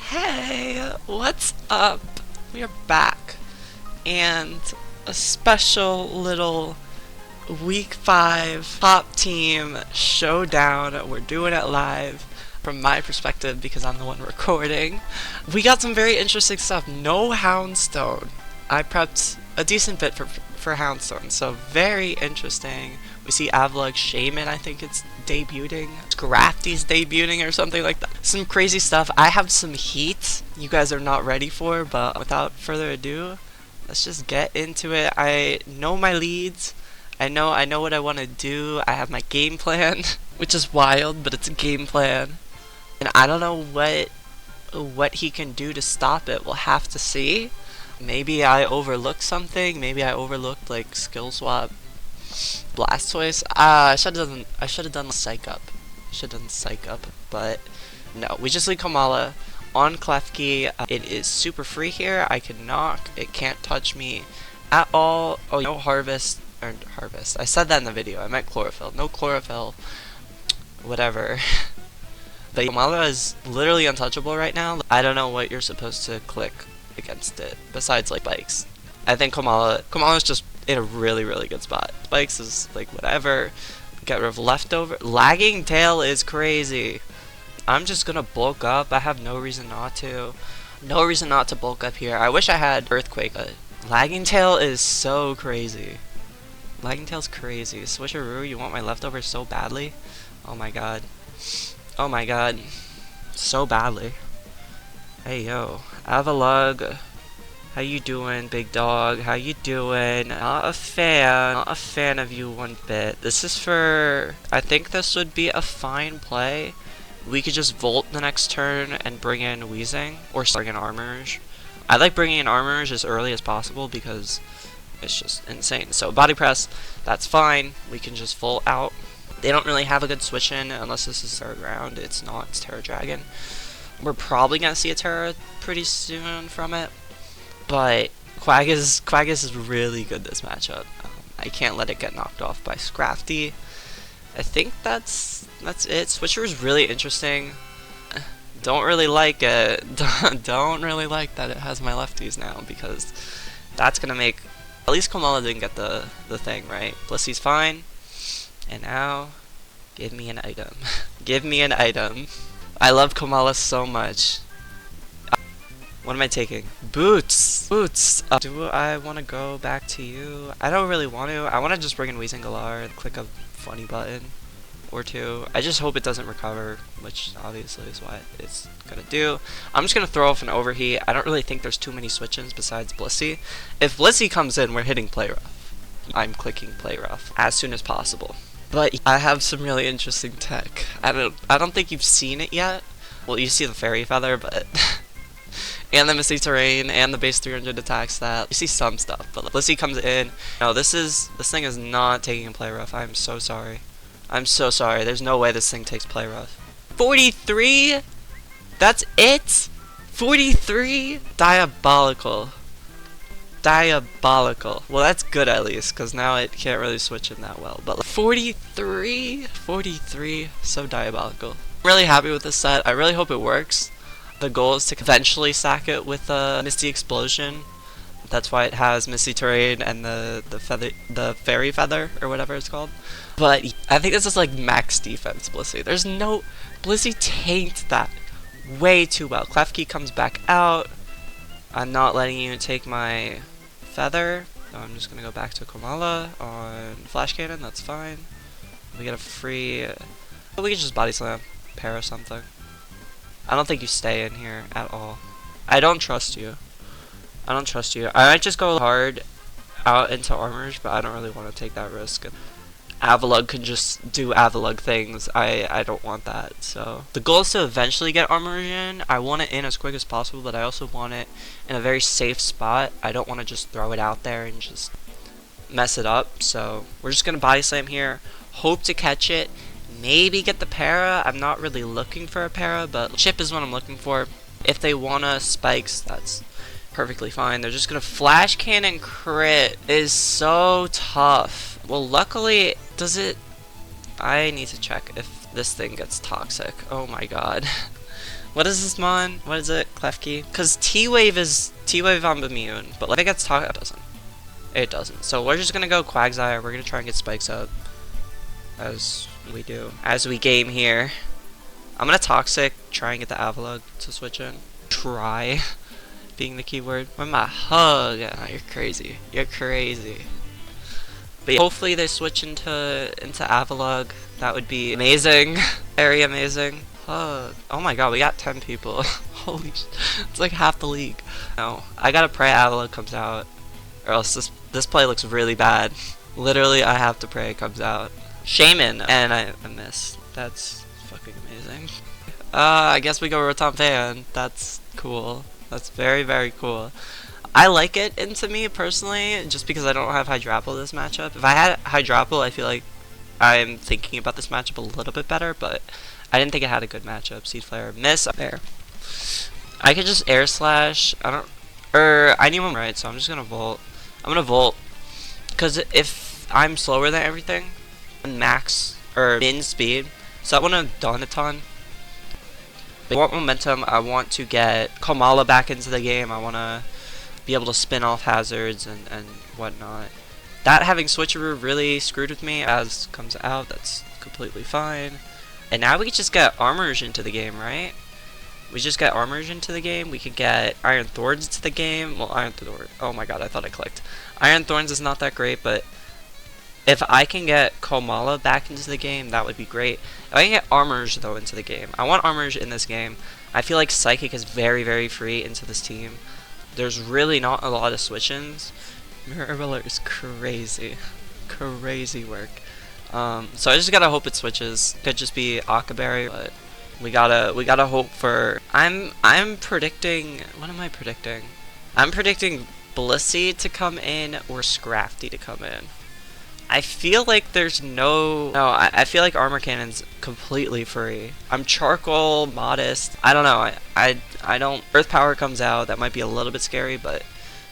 Hey, what's up? We are back, and a special little week 5 top team showdown. We're doing it live from my perspective because I'm the one recording. We got some very interesting stuff. No Houndstone. I prepped a decent bit for Houndstone, so very interesting. We see Avlog Shaman, I think it's debuting. Scrafty's debuting or something like that. Some crazy stuff. I have some heat you guys are not ready for, but without further ado, let's just get into it. I know my leads. I know what I want to do. I have my game plan, which is wild, but it's a game plan. And I don't know what he can do to stop it. We'll have to see. Maybe I overlooked something. Maybe I overlooked like skill swap Blastoise. I should have done Psych Up. But no. We just leave Kamala on Klefki. It is super free here. I can knock. It can't touch me at all. Oh, no harvest. Or harvest. I said that in the video. I meant chlorophyll. No chlorophyll. Whatever. But Kamala is literally untouchable right now. I don't know what you're supposed to click against it besides like bikes. I think Kamala's just in a really good spot. Spikes is like whatever. Get rid of leftover. Lagging tail is crazy. I'm just gonna bulk up. I have no reason not to. No reason not to bulk up here. I wish I had earthquake. Lagging tail is so crazy. Lagging tail's crazy. Switcheroo, you want my leftovers so badly? Oh my god. Oh my god. So badly. Hey yo. Avalug. How you doing, big dog? How you doing? Not a fan of you one bit. This is for... I think this would be a fine play. We could just Volt the next turn and bring in Weezing. Or bring in Armorage. I like bringing in Armorage as early as possible because it's just insane. So Body Press, that's fine. We can just Volt out. They don't really have a good switch in unless this is third round. It's not. It's Terra Dragon. We're probably going to see a Terra pretty soon from it. But Quaggis is really good this matchup. I can't let it get knocked off by Scrafty. I think that's it. Switcher is really interesting. Don't really like it. Don't really like that it has my lefties now because that's gonna make at least Kamala didn't get the thing right. Blissy's fine. And now give me an item. Give me an item. I love Kamala so much. What am I taking? Boots! Boots! Do I want to go back to you? I don't really want to. I want to just bring in Weezing Galar and click a funny button or two. I just hope it doesn't recover, which obviously is what it's going to do. I'm just going to throw off an Overheat. I don't really think there's too many switch-ins besides Blissey. If Blissey comes in, we're hitting Play Rough. I'm clicking Play Rough as soon as possible. But I have some really interesting tech. I don't think you've seen it yet. Well, you see the Fairy Feather, but... and the Misty Terrain, and the base 300 attack stat. You see some stuff, but Blissey comes in. No, this thing is not taking Play Rough. I'm so sorry. I'm so sorry. There's no way this thing takes Play Rough. 43? That's it? 43? Diabolical. Diabolical. Well, that's good at least, because now it can't really switch in that well. But like, 43? 43? So diabolical. I'm really happy with this set. I really hope it works. The goal is to eventually sack it with a Misty Explosion. That's why it has Misty Terrain and the Fairy Feather or whatever it's called. But I think this is like max defense Blissey. There's no... Blissey tanked that way too well. Klefki comes back out. I'm not letting you take my Feather. No, I'm just gonna go back to Kamala on Flash Cannon. That's fine. We get a free... we can just Body Slam. Para something. I don't think you stay in here at all. I don't trust you. I don't trust you. I might just go hard out into Armorage, but I don't really want to take that risk. Avalug can just do Avalug things. I don't want that. So the goal is to eventually get Armorage in. I want it in as quick as possible, but I also want it in a very safe spot. I don't want to just throw it out there and just mess it up. So we're just gonna Body Slam here. Hope to catch it. Maybe get the para. I'm not really looking for a para, but chip is what I'm looking for. If they wanna spikes, that's perfectly fine. They're just gonna Flash Cannon crit. It is so tough. Well, luckily, does it... I need to check if this thing gets toxic. Oh my god. What is this mon? What is it? Klefki? Because T-Wave is T-Wave I'm immune, but like it gets it doesn't. It doesn't. So we're just gonna go Quagsire. We're gonna try and get spikes up as we do. As we game here. I'm gonna Toxic, try and get the Avalugg to switch in. Try being the keyword. Where my hug? Oh, you're crazy. You're crazy. But yeah, hopefully they switch into Avalugg. That would be amazing. Very amazing. Oh my god, we got 10 people. Holy sh! It's like half the league. No, I gotta pray Avalugg comes out, or else this play looks really bad. Literally, I have to pray it comes out. Shaman, and I missed. That's fucking amazing. I guess we go Rotom Fan. That's cool. That's very, very cool. I like it into me personally, just because I don't have Hydrapple this matchup. If I had Hydrapple, I feel like I'm thinking about this matchup a little bit better, but I didn't think it had a good matchup. Seed Flare, miss, there. I could just Air Slash. I need one right, so I'm just gonna Volt. I'm gonna Volt, because if I'm slower than everything, max or min speed, so I want to done a ton. I want momentum. I want to get Komala back into the game. I want to be able to spin off hazards and whatnot. That having Switcheroo really screwed with me. As comes out, that's completely fine. And now we can just get Armorage into the game, right? We just get Armorage into the game. We could get Iron Thorns into the game. Well, Iron Thorns. Oh my god, I thought I clicked. Iron Thorns is not that great, but if I can get Komala back into the game, that would be great. If I can get Armorage, though, into the game. I want Armorage in this game. I feel like Psychic is very, very free into this team. There's really not a lot of switch-ins. Mirror is crazy. Crazy work. So I just gotta hope it switches. Could just be Akaberry, but we gotta hope for... I'm predicting... What am I predicting? I'm predicting Blissey to come in or Scrafty to come in. I feel like there's I feel like Armor Cannon's completely free. I'm Charcoal, Modest. I don't know. I don't... Earth Power comes out. That might be a little bit scary, but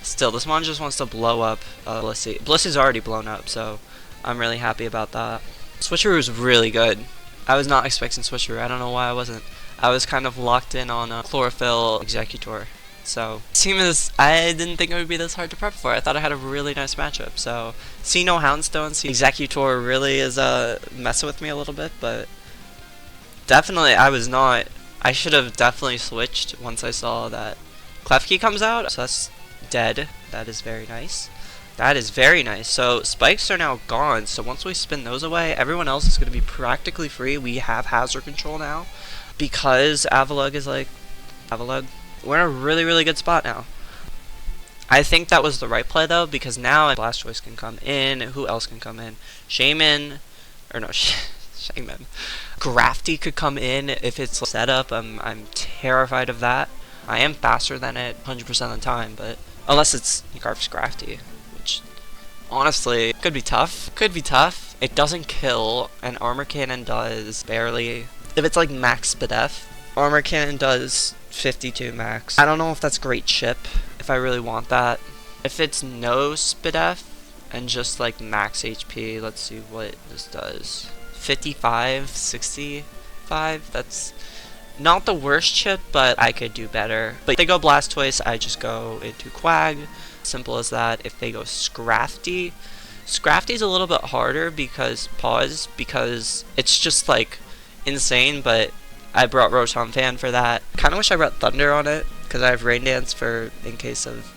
still, this one just wants to blow up Blissey. Blissey's already blown up, so I'm really happy about that. Switcheroo is really good. I was not expecting Switcheroo. I don't know why I wasn't. I was kind of locked in on Chlorophyll Executor. So, I didn't think it would be this hard to prep for. I thought I had a really nice matchup. So, no Houndstone, Executor really is messing with me a little bit, but definitely I should have definitely switched once I saw that Klefki comes out. So that's dead. That is very nice. That is very nice. So spikes are now gone. So once we spin those away, everyone else is going to be practically free. We have hazard control now because Avalugg is like Avalugg. We're in a really, really good spot now. I think that was the right play though, because now Blastoise can come in. Who else can come in? Shaman, or no, Shaman. Grafty could come in if it's set up. I'm terrified of that. I am faster than it 100% of the time, but unless it's Garf's Grafty, which honestly could be tough. Could be tough. It doesn't kill, and Armor Cannon does barely. If it's like max Spadef, Armor Cannon does 52 max. I don't know if that's great chip, if I really want that. If it's no Spadef and just like max HP, let's see what this does. 55, 65, that's not the worst chip, but I could do better. But if they go Blastoise, I just go into Quag. Simple as that. If they go Scrafty, Scrafty's a little bit harder because it's just like insane, but I brought Rotom Fan for that. Kinda wish I brought Thunder on it, because I have Rain Dance for in case of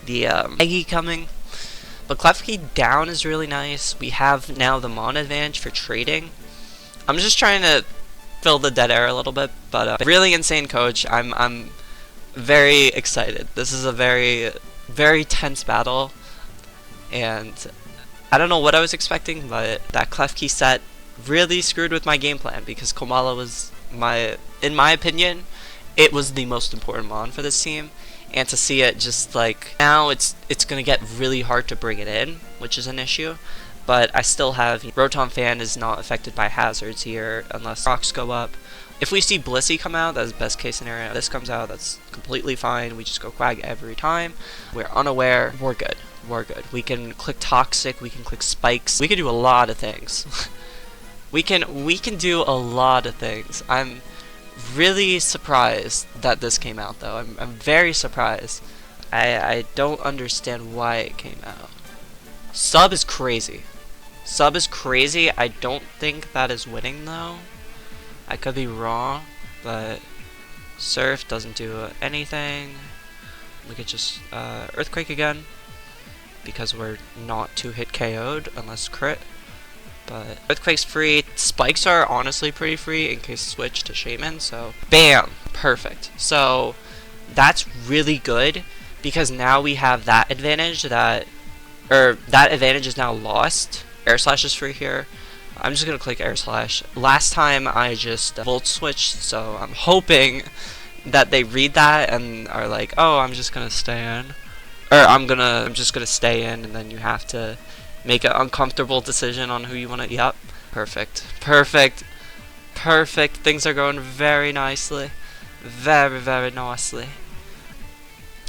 the Eggy coming. But Klefki down is really nice. We have now the Mon advantage for trading. I'm just trying to fill the dead air a little bit, but really insane coach. I'm very excited. This is a very, very tense battle, and I don't know what I was expecting, but that Klefki set really screwed with my game plan, because Komala was in my opinion, it was the most important Mon for this team, and to see it just like now it's gonna get really hard to bring it in, which is an issue. But I still have Rotom Fan is not affected by hazards here unless rocks go up. If we see Blissey come out, that's best case scenario. This comes out, that's completely fine. We just go Quag every time. We're unaware. We're good. We're good. We can click Toxic. We can click Spikes. We can do a lot of things. we can do a lot of things. I'm really surprised that this came out, though. I'm very surprised. I don't understand why it came out. Sub is crazy. Sub is crazy. I don't think that is winning, though. I could be wrong, but Surf doesn't do anything. We could just Earthquake again, because we're not 2-hit KO'd unless crit. But Earthquake's free. Spikes are honestly pretty free in case switch to Shaman, so bam! Perfect. So that's really good, because now we have that advantage that advantage is now lost. Air Slash is free here. I'm just gonna click Air Slash. Last time I just Volt switched, so I'm hoping that they read that and are like, oh, I'm just gonna stay in. Or I'm just gonna stay in, and then you have to make an uncomfortable decision on who you wanna. Yep. Perfect. Perfect. Perfect. Things are going very nicely. Very, very nicely.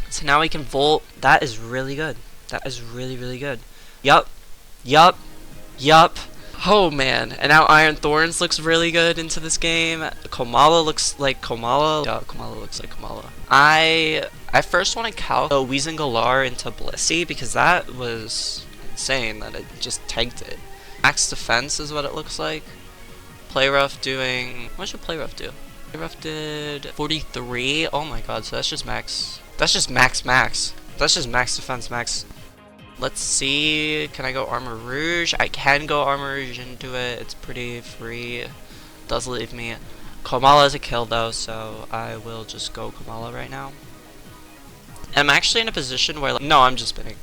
So now we can Volt. That is really good. That is really, really good. Yup. Yup. Yup. Oh man. And now Iron Thorns looks really good into this game. Komala looks like Komala. Yeah, Komala looks like Komala. I first want to calc Weezing Galar into Blissey, because that was insane that it just tanked it. Max defense is what it looks like. Playrough doing... What should Playrough do? Playrough did 43. Oh my god, so that's just max. That's just max. That's just max defense max. Let's see, can I go Armor Rouge? I can go Armor Rouge into it. It's pretty free. Does leave me. Komala is a kill though, so I will just go Komala right now. And I'm actually in a position where, like, no, I'm just spinning.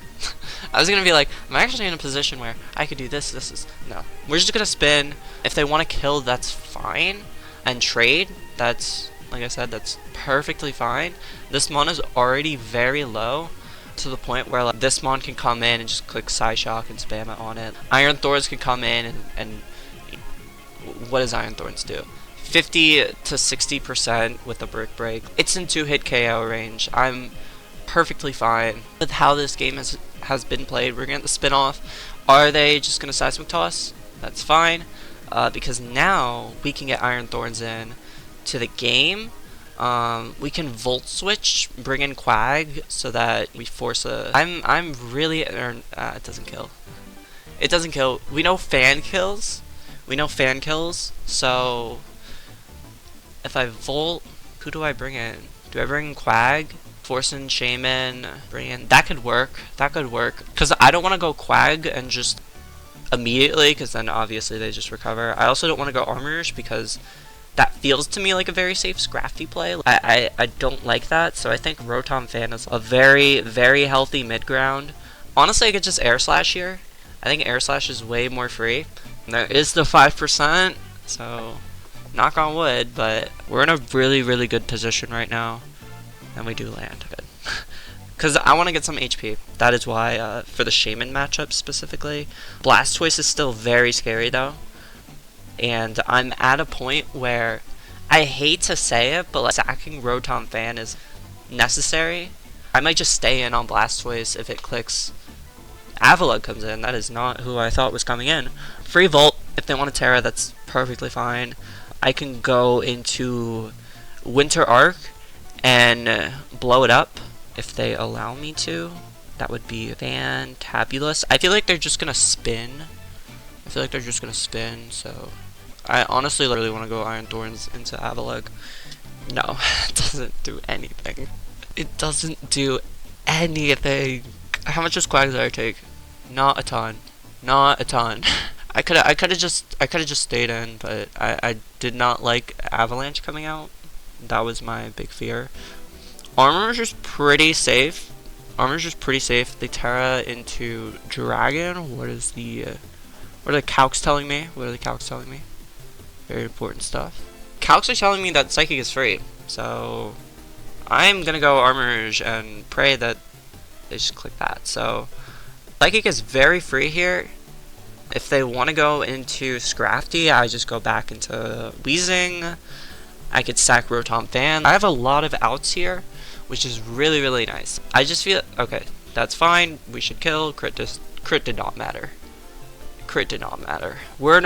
I was gonna be like, I'm actually in a position where I could do this, no. We're just gonna spin. If they want to kill, that's fine. And trade, that's, like I said, that's perfectly fine. This mon is already very low, to the point where, like, this mon can come in and just click Psyshock and spam it on it. Iron Thorns can come in and what does Iron Thorns do? 50 to 60% with a Brick Break. It's in 2-hit KO range. I'm perfectly fine with how this game has been played. We're gonna get the spin off. Are they just gonna Seismic Toss? That's fine, because now we can get Iron Thorns in to the game. We can Volt Switch, bring in Quag, so that we force a... I'm really... it doesn't kill. It doesn't kill. We know fan kills. So if I Volt, who do I bring in? Do I bring in Quag? Force in Shaman, bring in... That could work. Because I don't want to go Quag and just immediately, because then obviously they just recover. I also don't want to go Armors, because that feels to me like a very safe Scrafty play. I don't like that, so I think Rotom Fan is a very, very healthy mid-ground. Honestly, I could just Air Slash here. I think Air Slash is way more free. And there is the 5%, so knock on wood, but we're in a really, really good position right now. And we do land. Good. Because I want to get some HP. That is why, for the Shaman matchup specifically. Blastoise is still very scary, though. And I'm at a point where I hate to say it, but like, sacking Rotom Fan is necessary. I might just stay in on Blastoise if it clicks. Avalugg comes in. That is not who I thought was coming in. Free Volt. If they want to Terra, that's perfectly fine. I can go into Winter Arc and blow it up if they allow me to. That would be fantabulous. I feel like they're just gonna spin. So I honestly literally want to go Iron Thorns into Avalugg. No, it doesn't do anything. How much does Quagsire take? Not a ton. I could have just stayed in, but I did not like Avalanche coming out. That was my big fear. Armor is just pretty safe. They Terra into Dragon. What are the calcs telling me? Very important stuff. Calcs are telling me that Psychic is free. So I'm gonna go Armorage and pray that they just click that. So Psychic is very free here. If they want to go into Scrafty, I just go back into Weezing. I could sack Rotom Fan. I have a lot of outs here, which is really, really nice. I just feel... Okay, that's fine. We should kill. Crit did not matter. We're in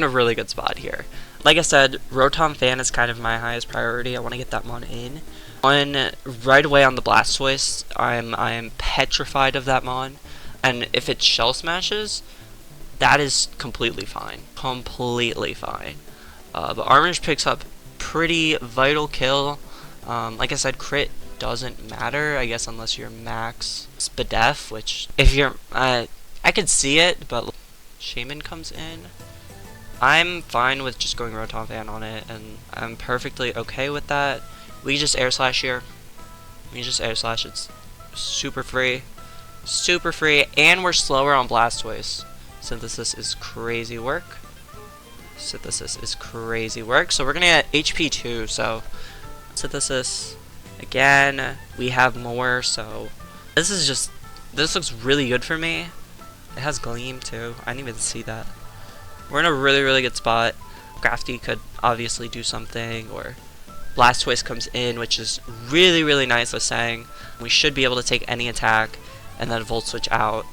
a really good spot here. Like I said, Rotom Fan is kind of my highest priority. I want to get that mon in. Right away on the Blastoise, I am petrified of that mon. And if it Shell Smashes, that is completely fine. Completely fine. But Armage picks up pretty vital kill. Like I said, crit doesn't matter, I guess, unless you're max Spadef, which, if you're, I could see it, but Shaman comes in. I'm fine with just going Rotom Fan on it, and I'm perfectly okay with that. We just Air Slash here. We just Air Slash, it's super free. Super free, and we're slower on Blastoise. Synthesis is crazy work. Synthesis is crazy work. So we're gonna get HP 2, so Synthesis. Again, we have more, so this looks really good for me. It has Gleam too. I didn't even see that. We're in a really, really good spot. Crafty could obviously do something, or Blastoise comes in, which is really, really nice with saying. We should be able to take any attack, and then Volt Switch out.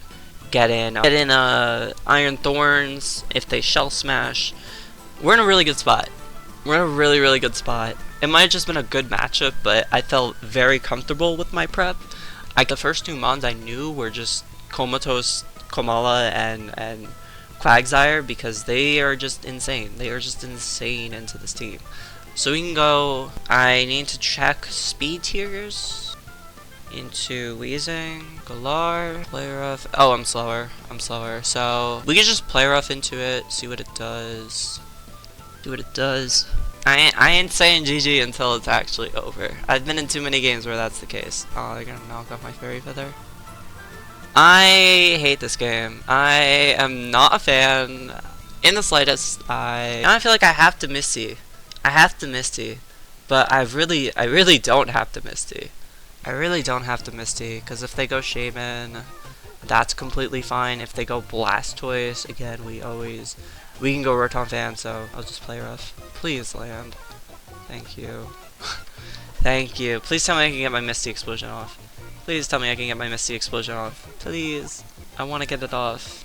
Get in Iron Thorns if they Shell Smash. We're in a really good spot. We're in a really, really good spot. It might have just been a good matchup, but I felt very comfortable with my prep. The first two mons I knew were just Comatose, Komala, and Quagsire, because they are just insane. They are just insane into this team. So we can go, I need to check speed tiers into Weezing, Galar, Play Rough. Oh, I'm slower. So we can just Play Rough into it, see what it does. Do what it does. I ain't saying GG until it's actually over. I've been in too many games where that's the case. Oh, they're gonna knock off my Fairy Feather. I hate this game. I am not a fan in the slightest. I feel like I have to Misty. But I really don't have to Misty. I really don't have to Misty, because if they go Shaman, that's completely fine. If they go Blastoise, again, we can go Rotom Fan, so I'll just Play Rough. Please land. Thank you. Thank you. Please tell me I can get my Misty Explosion off. Please tell me I can get my Misty Explosion off. Please. I want to get it off.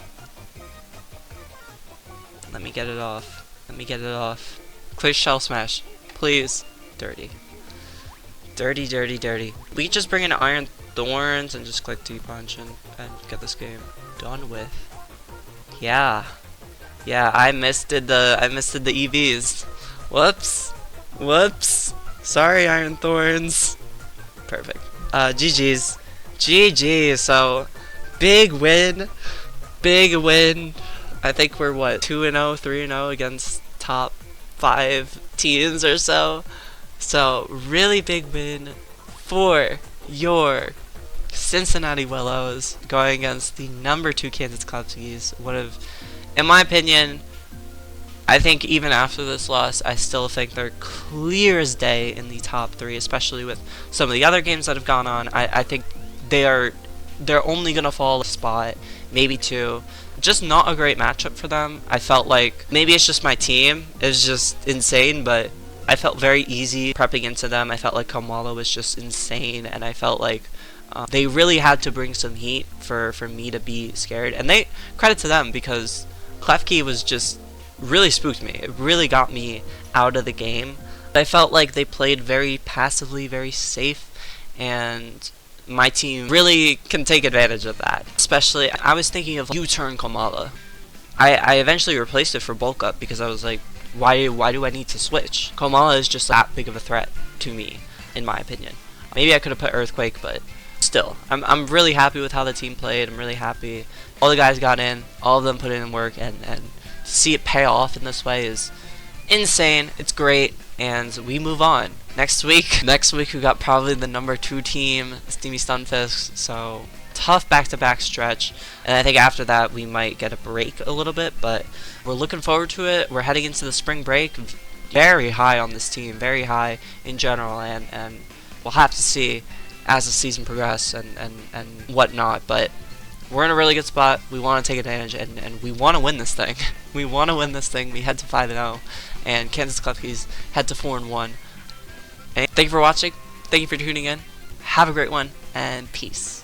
Let me get it off. Let me get it off. Clear Shell Smash. Please. Dirty. Dirty, dirty, dirty. We can just bring in Iron Thorns and just click T-Punch and get this game done with. Yeah. Yeah, I missed the EVs. Whoops. Sorry, Iron Thorns. Perfect. GG's. GG. So, big win. I think we're what, 2-0, 3-0 against top 5 teams or so. So, really big win for your Cincinnati Willows going against the number 2 Kansas Klefkis. One of, in my opinion, I think even after this loss, I still think they're clear as day in the top 3, especially with some of the other games that have gone on. I think they're only gonna fall a spot, maybe 2. Just not a great matchup for them. I felt like maybe it's just my team is just insane, but I felt very easy prepping into them. I felt like Kamala was just insane, and I felt like they really had to bring some heat for me to be scared. And they, credit to them, because Klefki was just really spooked me. It really got me out of the game. I felt like they played very passively, very safe, and my team really can take advantage of that. Especially, I was thinking of U-turn Kamala. I eventually replaced it for bulk up because I was like, why do I need to switch? Kamala is just that big of a threat to me, in my opinion. Maybe I could have put Earthquake, but still, I'm really happy with how the team played. I'm really happy. All the guys got in, all of them put in work, and to see it pay off in this way is insane. It's great, and we move on. Next week we got probably the number 2 team, Steamy Stunfisk, so tough back-to-back stretch, and I think after that we might get a break a little bit, but we're looking forward to it. We're heading into the spring break, very high on this team, very high in general, and we'll have to see as the season progresses and whatnot, but we're in a really good spot. We want to take advantage, and we want to win this thing. We want to win this thing. We head to 5-0, and Kansas Klefkis head to 4-1. And thank you for watching. Thank you for tuning in. Have a great one, and peace.